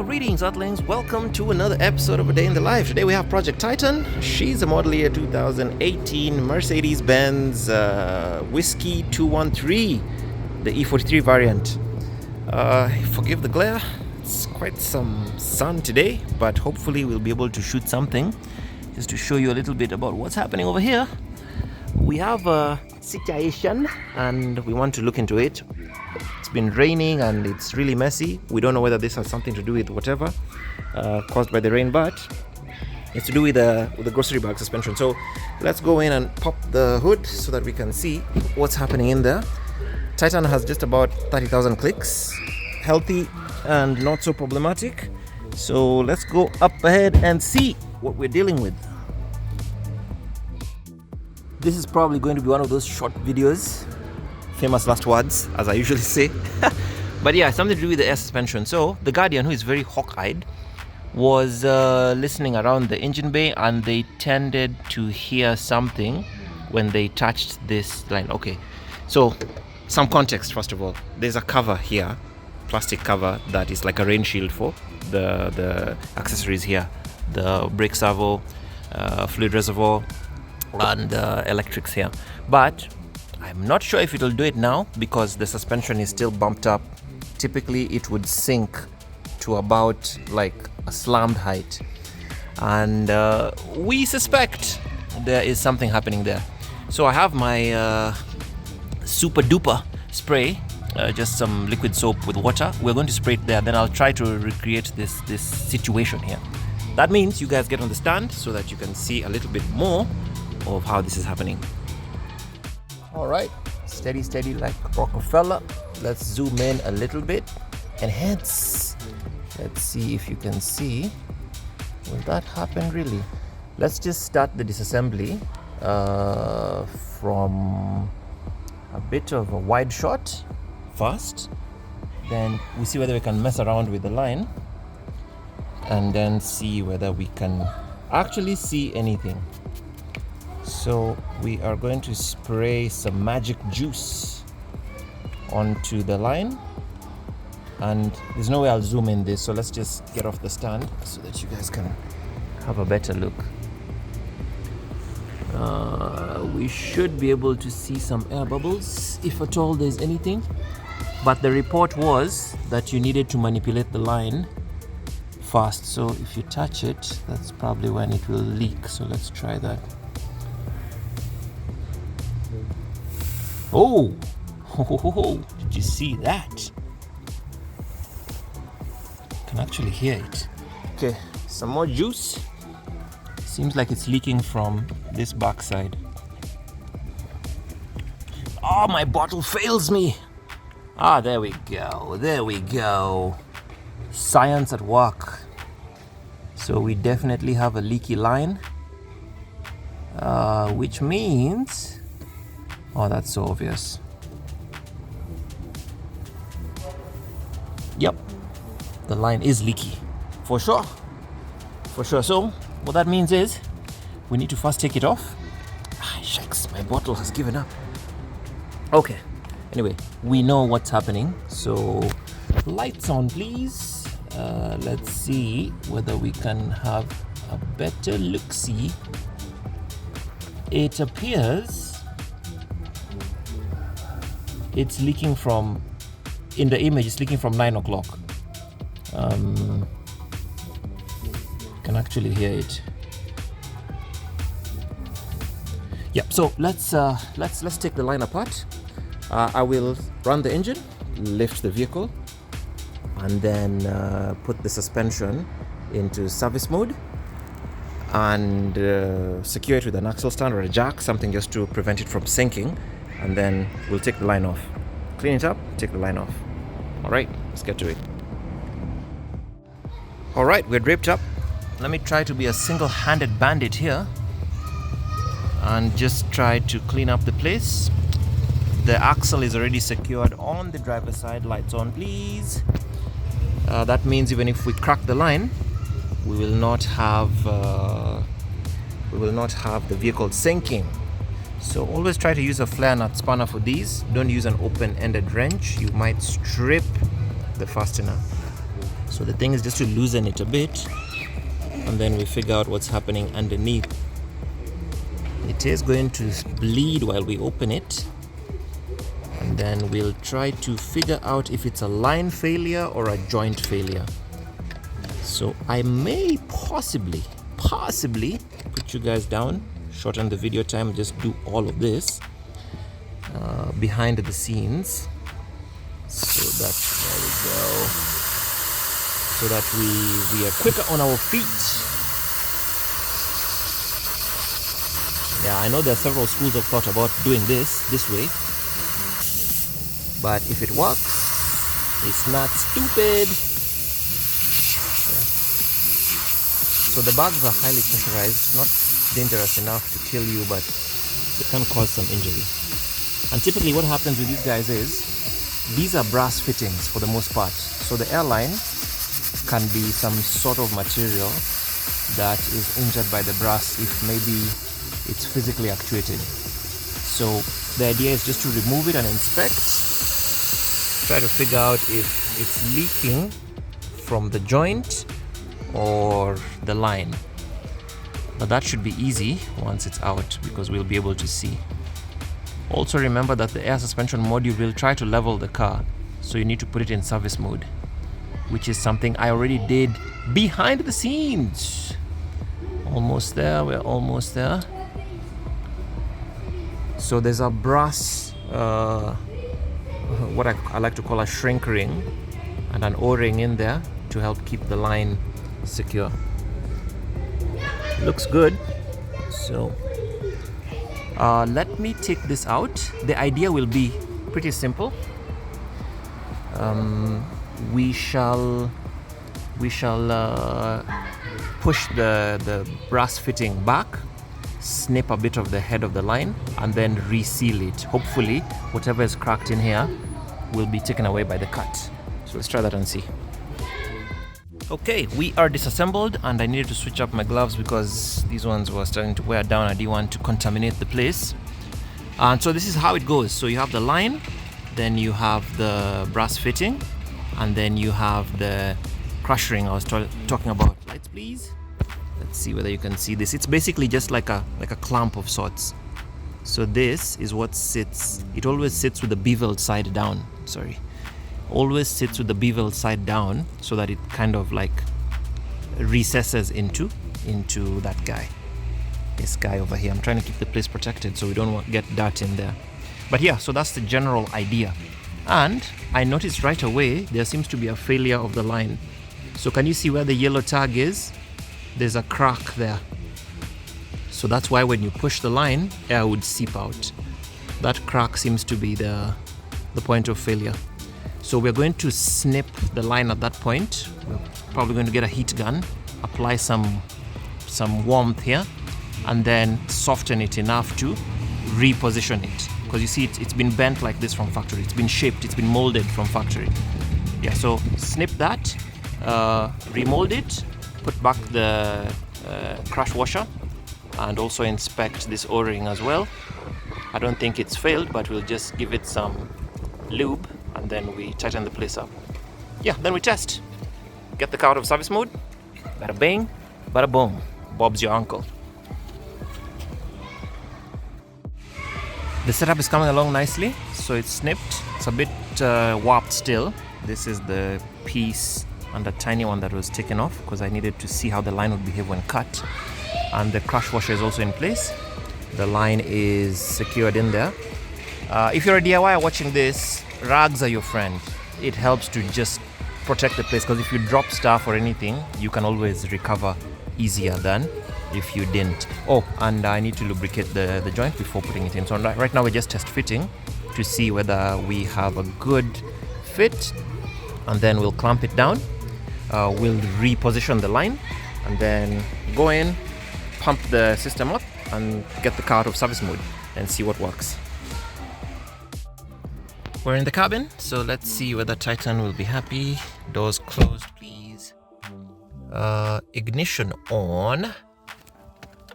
Greetings Earthlings, welcome to another episode of A Day in the Life. Today we have Project Titan. She's a model year 2018 Mercedes-Benz Whiskey 213, the E43 variant. Forgive the glare, it's quite some sun today, but hopefully we'll be able to shoot something just to show you a little bit about what's happening over here. We have a situation and we want to look into it. It's been raining and it's really messy. We don't know whether this has something to do with whatever caused by the rain, but it's to do with the grocery bag suspension. So let's go in and pop the hood so that we can see what's happening in there. Titan has just about 30,000 clicks, healthy and not so problematic. So let's go up ahead and see what we're dealing with. This is probably going to be one of those short videos. Famous last words, as I usually say. But yeah, something to do with the air suspension. So the Guardian, who is very hawk-eyed, was listening around the engine bay, and they tended to hear something when they touched this line. Okay, so some context first of all. There's a cover here, plastic cover, that is like a rain shield for the accessories here, the brake servo, fluid reservoir, and electrics here. But I'm not sure if it'll do it now because the suspension is still bumped up. Typically it would sink to about like a slammed height, and we suspect there is something happening there. So I have my super duper spray, just some liquid soap with water. We're going to spray it there, then I'll try to recreate this situation here. That means you guys get on the stand so that you can see a little bit more of how this is happening. All right, steady like Rockefeller. Let's zoom in a little bit. Enhance. Let's see if you can see. Will that happen really? Let's just start the disassembly from a bit of a wide shot first. Then we see whether we can mess around with the line, and then see whether we can actually see anything. So we are going to spray some magic juice onto the line, and there's no way I'll zoom in this, so let's just get off the stand so that you guys can have a better look. We should be able to see some air bubbles if at all there's anything, but the report was that you needed to manipulate the line fast, so if you touch it, that's probably when it will leak. So let's try that. Oh, did you see that? You can actually hear it. Okay, some more juice. Seems like it's leaking from this backside. Oh, my bottle fails me. Ah, there we go. Science at work. So we definitely have a leaky line, which means, oh, that's so obvious. Yep, the line is leaky. For sure. So, what that means is we need to first take it off. Ah, shucks, my bottle has given up. Okay, anyway, we know what's happening. So, lights on, please. Let's see whether we can have a better look-see. It appears it's leaking from, in the image, it's leaking from 9 o'clock. You can actually hear it. Yeah, so let's take the line apart. I will run the engine, lift the vehicle, and then put the suspension into service mode, and secure it with an axle stand or a jack, something just to prevent it from sinking. And then we'll take the line off. Clean it up, take the line off. All right, let's get to it. All right, we're draped up. Let me try to be a single-handed bandit here and just try to clean up the place. The axle is already secured on the driver's side. Lights on, please. That means even if we crack the line, we will not have the vehicle sinking. So always try to use a flare nut spanner for these. Don't use an open-ended wrench. You might strip the fastener. So the thing is just to loosen it a bit, and then we figure out what's happening underneath. It is going to bleed while we open it, and then we'll try to figure out if it's a line failure or a joint failure. So I may possibly put you guys down, shorten the video time, just do all of this behind the scenes, so that, there we go, so that we are quicker on our feet. Yeah, I know there are several schools of thought about doing this way, but if it works, it's not stupid. So the bags are highly pressurized, not dangerous enough to kill you, but it can cause some injury. And typically what happens with these guys is, these are brass fittings for the most part. So the airline can be some sort of material that is injured by the brass if maybe it's physically actuated. So the idea is just to remove it and inspect, try to figure out if it's leaking from the joint or the line. But that should be easy once it's out, because we'll be able to see. Also remember that the air suspension module will try to level the car, so you need to put it in service mode, which is something I already did behind the scenes. Almost there, we're almost there. So there's a brass, what I like to call a shrink ring, and an O-ring in there to help keep the line secure. Looks good. So let me take this out. The idea will be pretty simple. We shall push the brass fitting back, snip a bit of the head of the line, and then reseal it. Hopefully whatever is cracked in here will be taken away by the cut. So let's try that and see. Okay, we are disassembled, and I needed to switch up my gloves because these ones were starting to wear down. I didn't want to contaminate the place. And so this is how it goes. So you have the line, then you have the brass fitting, and then you have the crush ring I was talking about. Lights please. Let's see whether you can see this. It's basically just like a clamp of sorts. So this is what sits. It always sits with the beveled side down. Always sits with the beveled side down, so that it kind of like recesses into that guy. This guy over here. I'm trying to keep the place protected so we don't get dirt in there. But yeah, so that's the general idea. And I noticed right away there seems to be a failure of the line. So can you see where the yellow tag is? There's a crack there. So that's why when you push the line, air would seep out. That crack seems to be the point of failure. So we're going to snip the line at that point. We're probably going to get a heat gun, apply some warmth here, and then soften it enough to reposition it. Because you see it's been bent like this from factory. It's been shaped, it's been molded from factory. Yeah, so snip that, remold it, put back the crash washer, and also inspect this O-ring as well. I don't think it's failed, but we'll just give it some lube, and then we tighten the place up. Yeah, then we test. Get the car out of service mode. Bada bing, bada boom. Bob's your uncle. The setup is coming along nicely. So it's snipped. It's a bit warped still. This is the piece and the tiny one that was taken off because I needed to see how the line would behave when cut. And the crash washer is also in place. The line is secured in there. If you're a DIY watching this, rags are your friend. It helps to just protect the place, because if you drop stuff or anything, you can always recover easier than if you didn't. Oh, and I need to lubricate the joint before putting it in. So right now we're just test fitting to see whether we have a good fit, and then we'll clamp it down. We'll reposition the line and then go in, pump the system up, and get the car out of service mode and see what works. We're in the cabin, so let's see whether Titan will be happy. Doors closed, please. Ignition on.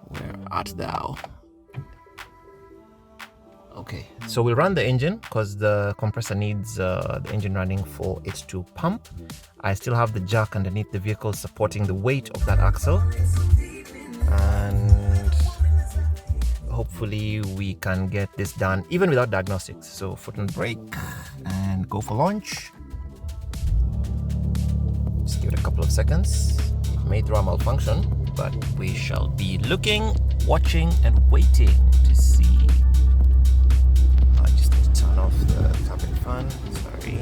Where art thou? Okay, so we'll run the engine because the compressor needs the engine running for it to pump. I still have the jack underneath the vehicle supporting the weight of that axle, and hopefully we can get this done even without diagnostics. So foot on brake and go for launch. Just give it a couple of seconds. It may throw a malfunction, but we shall be looking, watching, and waiting to see. I just need to turn off the cabin fan. Sorry.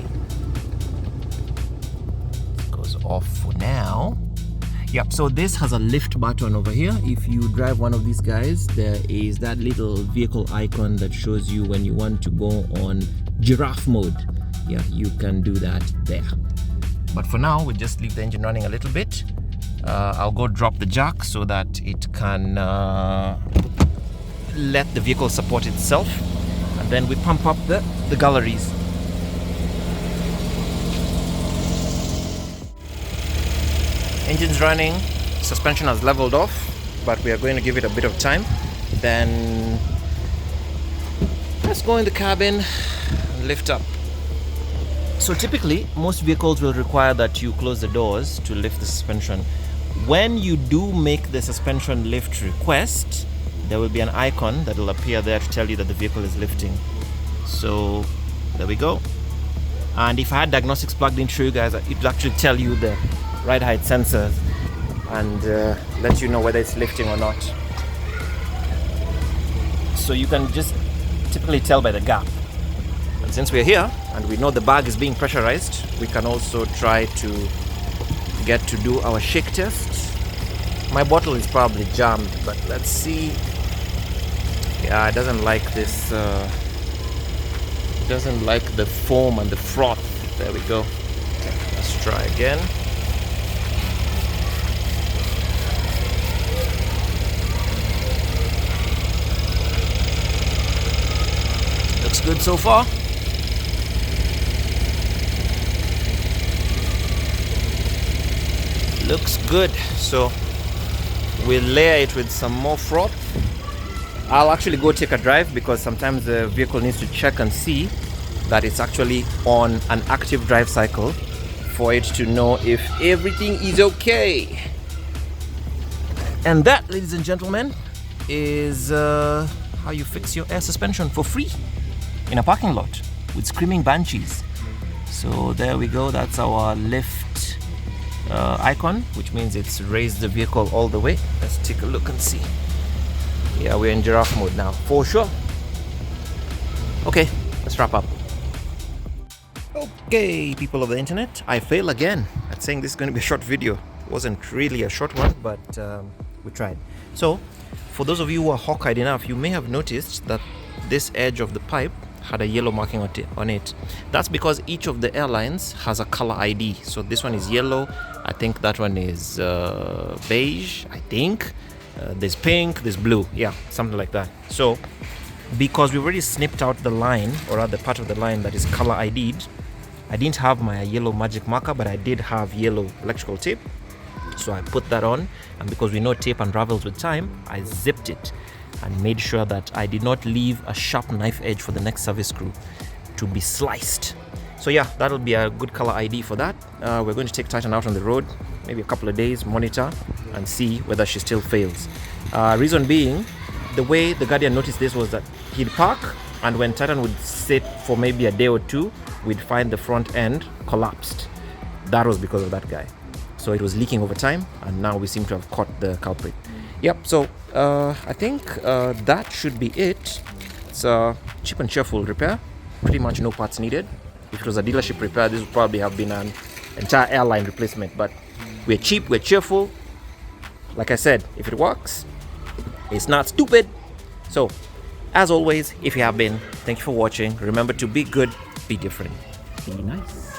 It goes off for now. Yep, so this has a lift button over here. If you drive one of these guys, there is that little vehicle icon that shows you when you want to go on giraffe mode. Yeah, you can do that there. But for now, we'll just leave the engine running a little bit. I'll go drop the jack so that it can let the vehicle support itself. And then we pump up the galleries. Engine's running, suspension has leveled off, but we are going to give it a bit of time. Then let's go in the cabin and lift up. So typically, most vehicles will require that you close the doors to lift the suspension. When you do make the suspension lift request, there will be an icon that will appear there to tell you that the vehicle is lifting. So there we go. And if I had diagnostics plugged in for you guys, it would actually tell you the ride height sensors and let you know whether it's lifting or not. So you can just typically tell by the gap. And since we're here and we know the bag is being pressurized, we can also try to get to do our shake test. My bottle is probably jammed, but let's see. Yeah, it doesn't like this. It doesn't like the foam and the froth. There we go. Okay, let's try again. Looks good so far. Looks good. So we'll layer it with some more froth. I'll actually go take a drive because sometimes the vehicle needs to check and see that it's actually on an active drive cycle for it to know if everything is okay. And that, ladies and gentlemen, is how you fix your air suspension for free in a parking lot with screaming banshees. So there we go. That's our lift icon, which means it's raised the vehicle all the way. Let's take a look and see. Yeah, we're in giraffe mode now for sure. Okay, let's wrap up. Okay, people of the internet, I fail again at saying this is going to be a short video. It wasn't really a short one, but we tried. So for those of you who are hawk-eyed enough, you may have noticed that this edge of the pipe had a yellow marking on it. That's because each of the airlines has a color ID. So this one is yellow. I think that one is beige, I think. There's pink, there's blue. Yeah, something like that. So because we've already snipped out the line, or rather part of the line that is color ID'd, I didn't have my yellow magic marker, but I did have yellow electrical tape. So I put that on, and because we know tape unravels with time, I zipped it and made sure that I did not leave a sharp knife edge for the next service screw to be sliced. So yeah, that'll be a good color ID for that. We're going to take Titan out on the road, maybe a couple of days, monitor, and see whether she still fails. Reason being, the way the Guardian noticed this was that he'd park, and when Titan would sit for maybe a day or two, we'd find the front end collapsed. That was because of that guy. So it was leaking over time, and now we seem to have caught the culprit. Yep, so I think that should be it. It's a cheap and cheerful repair. Pretty much no parts needed. If it was a dealership repair, this would probably have been an entire airline replacement. But we're cheap, we're cheerful. Like I said, if it works, it's not stupid. So, as always, if you have been, thank you for watching. Remember to be good, be different, be nice.